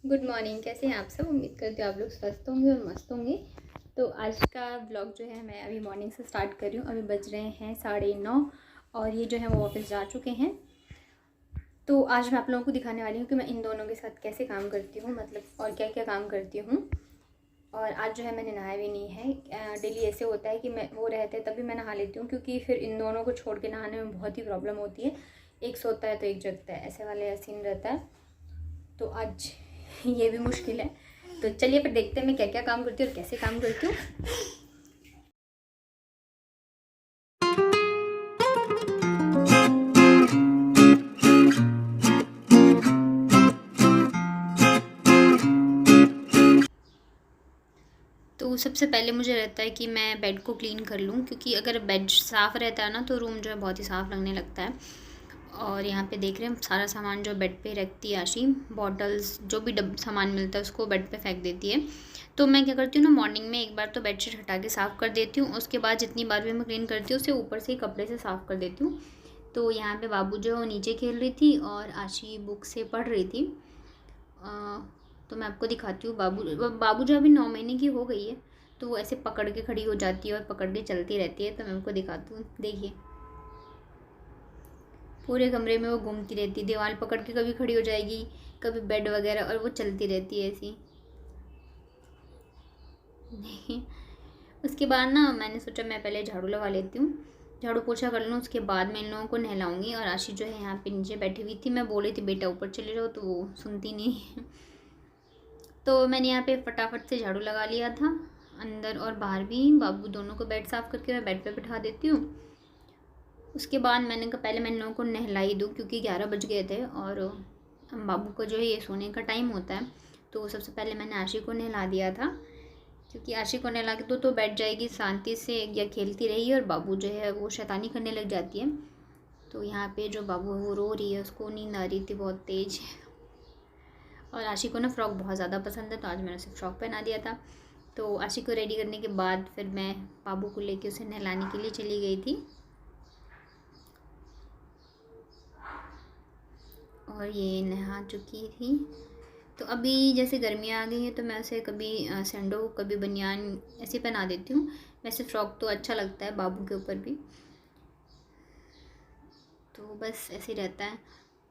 Good morning. कैसे हैं आप सब? उम्मीद करती हूँ आप लोग स्वस्थ होंगे और मस्त होंगे। तो आज का व्लॉग जो है मैं अभी मॉर्निंग से स्टार्ट कर रही हूँ। अभी बज रहे हैं 9:30 और ये जो है वो ऑफिस जा चुके हैं। तो आज मैं आप लोगों को दिखाने वाली हूँ कि मैं इन दोनों के साथ कैसे काम करती हूँ, मतलब और क्या क्या काम करती हूँ। और आज जो है मैंने नहाया भी नहीं है। डेली ऐसे होता है कि मैं वो रहते हैं तभी मैं नहा लेती हूँ, क्योंकि फिर इन दोनों को छोड़ के नहाने में बहुत ही प्रॉब्लम होती है। एक सोता है तो एक जगता है, ऐसे वाले सीन रहता है। तो आज ये भी मुश्किल है। तो चलिए फिर देखते हैं मैं क्या क्या काम करती हूँ और कैसे काम करती हूँ। तो सबसे पहले मुझे रहता है कि मैं बेड को क्लीन कर लूँ, क्योंकि अगर बेड साफ़ रहता है ना तो रूम जो है बहुत ही साफ़ लगने लगता है। और यहाँ पे देख रहे हैं सारा सामान जो बेड पे रखती है आशी, बॉटल्स जो भी सामान मिलता है उसको बेड पे फेंक देती है। तो मैं क्या करती हूँ ना, मॉर्निंग में एक बार तो बेडशीट हटा के साफ़ कर देती हूँ। उसके बाद जितनी बार भी मैं क्लीन करती हूँ उसे ऊपर से ही कपड़े से साफ़ कर देती हूँ। तो यहाँ पे बाबू जो है वो नीचे खेल रही थी और आशी बुक से पढ़ रही थी। तो मैं आपको दिखाती हूँ। बाबू जो अभी 9 महीने की हो गई है, तो वो ऐसे पकड़ के खड़ी हो जाती है और पकड़ के चलती रहती है। तो मैं आपको दिखाती हूँ, देखिए पूरे कमरे में वो घूमती रहती है, दीवार पकड़ के कभी खड़ी हो जाएगी, कभी बेड वगैरह, और वो चलती रहती है ऐसी। उसके बाद ना मैंने सोचा मैं पहले झाड़ू लगा लेती हूँ, झाड़ू पोछा कर लूँ, उसके बाद मैं इन लोगों को नहलाऊंगी। और आशी जो है यहाँ पे नीचे बैठी हुई थी, मैं बोली थी बेटा ऊपर चले जाओ, तो वो सुनती नहीं। तो मैंने यहाँ पे फटाफट से झाड़ू लगा लिया था, अंदर और बाहर भी। बाबू दोनों को बेड साफ़ करके मैं बेड पे बिठा देती हूँ। उसके बाद मैंने कहा पहले मैं इन लोगों को नहलाई दूँ, क्योंकि 11 बज गए थे और बाबू का जो है ये सोने का टाइम होता है। तो सबसे पहले मैंने आशी को नहला दिया था, क्योंकि आशी को नहला के तो बैठ जाएगी शांति से या खेलती रहेगी, और बाबू जो है वो शैतानी करने लग जाती है। तो यहाँ पे जो बाबू है वो रो रही है, उसको नींद आ रही थी बहुत तेज़। और आशी को ना फ़्रॉक बहुत ज़्यादा पसंद है, तो आज मैंने उसे फ़्रॉक पहना दिया था। तो आशी को रेडी करने के बाद फिर मैं बाबू को लेके उसे नहलाने के लिए चली गई थी। और ये नहा चुकी थी। तो अभी जैसे गर्मियाँ आ गई हैं तो मैं उसे कभी सैंडो कभी बनियान ऐसे पहना देती हूँ। वैसे फ़्रॉक तो अच्छा लगता है बाबू के ऊपर भी। तो बस ऐसे ही रहता है,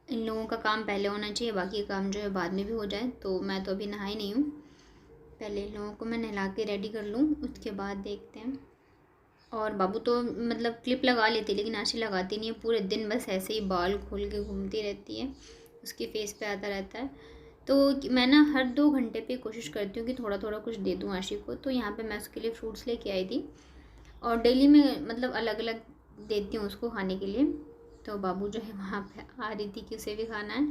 इन लोगों का काम पहले होना चाहिए, बाकी काम जो है बाद में भी हो जाए। तो मैं तो अभी नहाई नहीं हूँ, पहले इन लोगों को मैं नहला के रेडी कर लूँ, उसके बाद देखते हैं। और बाबू तो मतलब क्लिप लगा लेती, लेकिन आशी लगाती नहीं है, पूरे दिन बस ऐसे ही बाल खोल के घूमती रहती है, उसके फेस पे आता रहता है। तो मैं ना हर 2 घंटे पे कोशिश करती हूँ कि थोड़ा थोड़ा कुछ दे दूँ आशी को। तो यहाँ पे मैं उसके लिए फ्रूट्स लेके आई थी, और डेली में मतलब अलग अलग देती हूँ उसको खाने के लिए। तो बाबू जो है वहाँ पे आ रही थी कि उसे भी खाना है।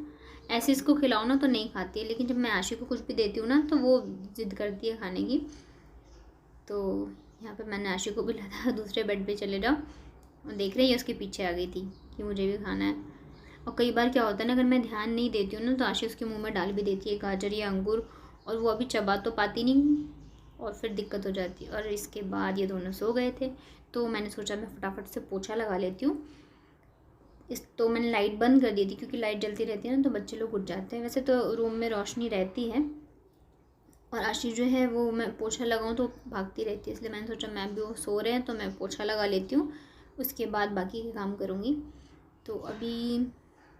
ऐसे इसको खिलाओ ना तो नहीं खाती है, लेकिन जब मैं आशी को कुछ भी देती हूँ ना तो वो ज़िद करती है खाने की। तो यहाँ पे मैंने आशी को भी था दूसरे बेड पे चले जाओ, और देख रही है उसके पीछे आ गई थी कि मुझे भी खाना है। और कई बार क्या होता है ना, अगर मैं ध्यान नहीं देती हूँ ना तो आशी उसके मुंह में डाल भी देती है गाजर या अंगूर, और वो अभी चबा तो पाती नहीं, और फिर दिक्कत हो जाती है। और इसके बाद ये दोनों सो गए थे, तो मैंने सोचा मैं फटाफट से पोछा लगा लेती हूँ। तो मैंने लाइट बंद कर दी थी, क्योंकि लाइट जलती रहती है ना तो बच्चे लोग उठ जाते हैं। वैसे तो रूम में रोशनी रहती है, और आशी जो है वो मैं पोछा लगाऊँ तो भागती रहती है, इसलिए मैंने सोचा मैं अभी वो सो रहे हैं तो मैं पोछा लगा लेती हूँ, उसके बाद बाकी के काम करूँगी। तो अभी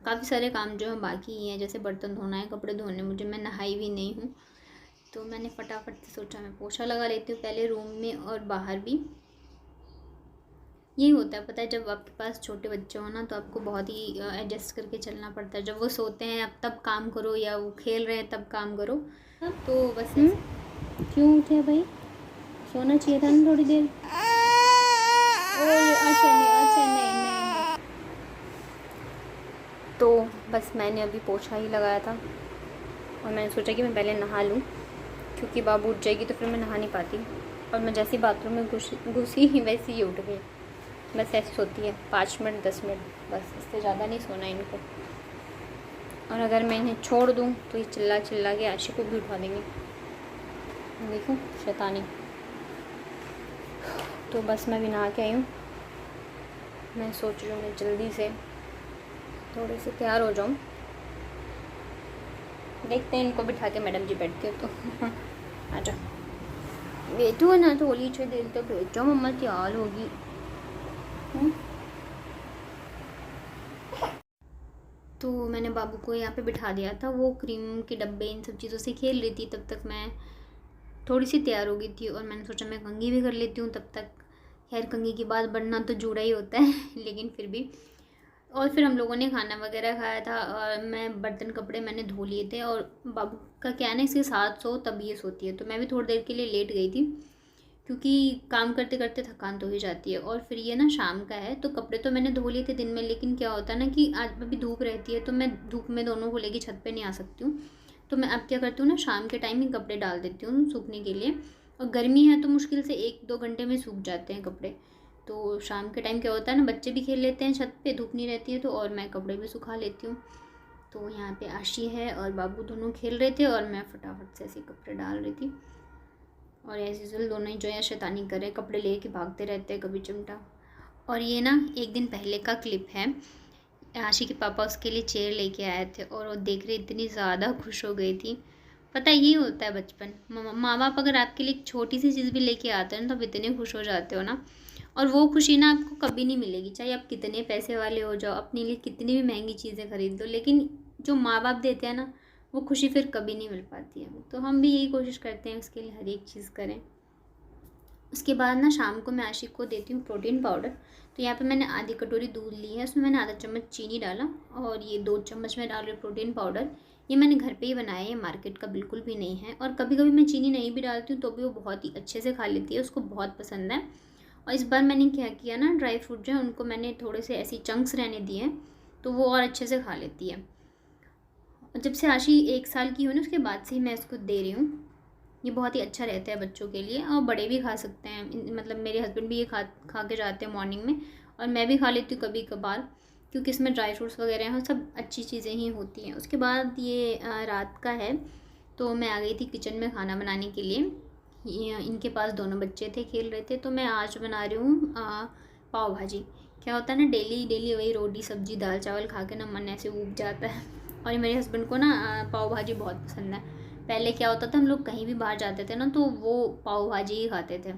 काफ़ी सारे काम जो हैं बाकी ही हैं, जैसे बर्तन धोना है, कपड़े धोने, मुझे मैं नहाई भी नहीं हूँ। तो मैंने फटाफट से सोचा मैं पोछा लगा लेती हूँ पहले रूम में और बाहर भी। यही होता है, पता है, जब आपके पास छोटे बच्चे हो ना तो आपको बहुत ही एडजस्ट करके चलना पड़ता है। जब वो सोते हैं अब तब काम करो, या वो खेल रहे हैं तब काम करो। तो बस क्यों उठे भाई? सोना चाहिए था ना थोड़ी देर। अच्छा नहीं, अच्छा नहीं, नहीं। तो बस मैंने अभी पोछा ही लगाया था, और मैंने सोचा कि मैं पहले नहा लूँ, क्योंकि बाबू उठ जाएगी तो फिर मैं नहा नहीं पाती। और मैं जैसे ही बाथरूम में घुसी ही वैसे ही उठ गई। बस ऐसे सोती है 5 मिनट 10 मिनट, बस इससे ज़्यादा नहीं सोना इनको। और अगर मैं इन्हें छोड़ दूँ तो ये चिल्ला चिल्ला के आशी को भी उठा देंगे, देखो शैतानी। तो बस मैं भी नहा के आई हूँ, मैं सोच रही हूँ मैं जल्दी से थोड़े से तैयार हो जाऊँ। देखते हैं इनको बिठा के मैडम जी बैठते हो तो आ जाओ बैठो ना, थोड़ी अच्छी देर तक बैठो, मम्मा तैयार होगी। तो मैंने बाबू को यहाँ पे बिठा दिया था, वो क्रीम के डब्बे इन सब चीज़ों से खेल रही थी। तब तक मैं थोड़ी सी तैयार हो गई थी और मैंने सोचा मैं कंघी भी कर लेती हूँ तब तक। खैर कंघी के बाद बनना तो जुड़ा ही होता है लेकिन फिर भी। और फिर हम लोगों ने खाना वगैरह खाया था और मैं बर्तन कपड़े मैंने धो लिए थे। और बाबू का क्या है ना, इसके साथ सो तब ये सोती है, तो मैं भी थोड़ी देर के लिए लेट गई थी क्योंकि काम करते करते थकान तो हो ही जाती है। और फिर ये ना शाम का है, तो कपड़े तो मैंने धो लिए थे दिन में, लेकिन क्या होता है ना कि आज अभी धूप रहती है तो मैं धूप में दोनों को लेके छत पे नहीं आ सकती हूँ। तो मैं अब क्या करती हूँ ना, शाम के टाइम ही कपड़े डाल देती हूँ सूखने के लिए। और गर्मी है तो मुश्किल से 1-2 घंटे में सूख जाते हैं कपड़े। तो शाम के टाइम क्या होता है ना, बच्चे भी खेल लेते हैं छत पे, धूप नहीं रहती है तो, और मैं कपड़े भी सुखा लेती हूँ। तो यहाँ पे आशी है और बाबू दोनों खेल रहे थे और मैं फटाफट से ऐसे कपड़े डाल रही थी। और एज यूजुअल दोनों ही जो है शैतानी कर रहे हैं, कपड़े लेके भागते रहते हैं, कभी चिमटा। और ये ना एक दिन पहले का क्लिप है, आशी के पापा उसके लिए चेयर लेके आए थे और वो देख रहे इतनी ज़्यादा खुश हो गई थी। पता यही होता है बचपन, माँ बाप अगर आपके लिए एक छोटी सी चीज़ भी लेके आते हैं तो आप इतने खुश हो जाते हो ना। और वो खुशी ना आपको कभी नहीं मिलेगी, चाहे आप कितने पैसे वाले हो जाओ, अपने लिए कितनी भी महंगी चीज़ें खरीद लो, लेकिन जो माँ बाप देते हैं ना वो खुशी फिर कभी नहीं मिल पाती है। तो हम भी यही कोशिश करते हैं उसके लिए हर एक चीज़ करें। उसके बाद ना शाम को मैं आशिक को देती हूँ प्रोटीन पाउडर। तो यहाँ पे मैंने आधी कटोरी दूध ली है, उसमें मैंने आधा चम्मच चीनी डाला और ये 2 चम्मच में डाल रही प्रोटीन पाउडर। ये मैंने घर पे ही बनाया है, मार्केट का बिल्कुल भी नहीं है। और कभी कभी मैं चीनी नहीं भी डालती हूँ तो भी वो बहुत ही अच्छे से खा लेती है, उसको बहुत पसंद है। और इस बार मैंने क्या किया ना, ड्राई फ्रूट जो है उनको मैंने थोड़े से ऐसी चंक्स रहने दिए हैं, तो वो और अच्छे से खा लेती है। और जब से आशी 1 साल की हुई ना, उसके बाद से ही मैं इसको दे रही हूँ। ये बहुत ही अच्छा रहता है बच्चों के लिए और बड़े भी खा सकते हैं। मतलब मेरे हस्बैंड भी ये खा के जाते हैं मॉर्निंग में, और मैं भी खा लेती हूँ कभी कभार, क्योंकि इसमें ड्राई फ्रूट्स वगैरह हैं, सब अच्छी चीज़ें ही होती हैं। उसके बाद ये रात का है, तो मैं आ गई थी किचन में खाना बनाने के लिए। इनके पास दोनों बच्चे थे, खेल रहे थे, तो मैं आज बना रही हूँ पाव भाजी। क्या होता है ना, डेली डेली वही रोटी सब्जी दाल चावल खा के ना मन ऐसे ऊब जाता है। और मेरे हस्बैंड को ना पाव भाजी बहुत पसंद है। पहले क्या होता था, हम लोग कहीं भी बाहर जाते थे ना तो वो पाव भाजी ही खाते थे,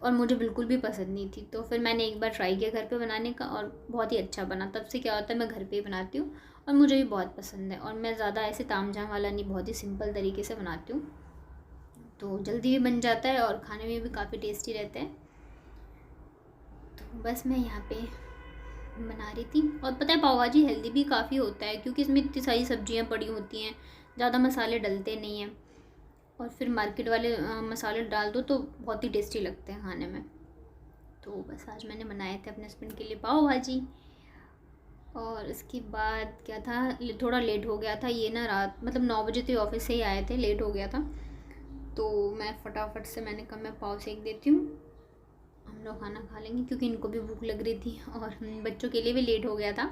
और मुझे बिल्कुल भी पसंद नहीं थी। तो फिर मैंने एक बार ट्राई किया घर पे बनाने का और बहुत ही अच्छा बना। तब से क्या होता है, मैं घर पे ही बनाती हूँ और मुझे भी बहुत पसंद है। और मैं ज़्यादा ऐसे तामझाम वाला नहीं, बहुत ही सिंपल तरीके से बनाती हूँ, तो जल्दी भी बन जाता है और खाने में भी काफ़ी टेस्टी रहते हैं। तो बस मैं यहाँ पे बना रही थी। और पता है पाव भाजी हेल्दी भी काफ़ी होता है, क्योंकि इसमें इतनी सारी सब्जियाँ पड़ी होती हैं, ज़्यादा मसाले डलते नहीं हैं, और फिर मार्केट वाले मसाले डाल दो तो बहुत ही टेस्टी लगते हैं खाने में। तो बस आज मैंने बनाए थे अपने हस्बैंड के लिए पाव भाजी। और इसके बाद क्या था, थोड़ा लेट हो गया था। ये ना रात मतलब 9 बजे तो ऑफिस से ही आए थे, लेट हो गया था, तो मैं फटाफट से मैंने कहा मैं पाव सेक देती हूँ, हम लोग खाना खा लेंगे, क्योंकि इनको भी भूख लग रही थी और बच्चों के लिए भी लेट हो गया था।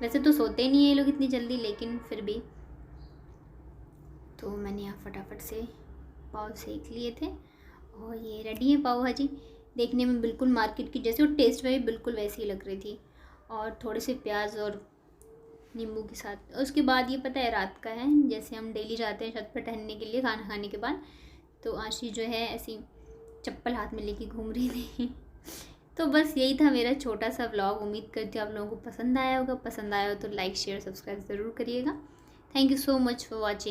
वैसे तो सोते नहीं है ये लोग इतनी जल्दी, लेकिन फिर भी। तो मैंने यहाँ फटाफट से पाव सेक लिए थे और ये रेडी है पाव भाजी। देखने में बिल्कुल मार्केट की जैसे, और टेस्ट में भी बिल्कुल वैसी ही लग रही थी, और थोड़े से प्याज और नींबू के साथ। और उसके बाद ये पता है रात का है, जैसे हम डेली जाते हैं छत पर टहलने के लिए खाना खाने के बाद, तो आशी जो है ऐसी चप्पल हाथ में लेके घूम रही थी। तो बस यही था मेरा छोटा सा व्लॉग। उम्मीद करती हूँ आप लोगों को पसंद आया होगा। पसंद आया हो तो लाइक शेयर सब्सक्राइब ज़रूर करिएगा। Thank you so much for watching.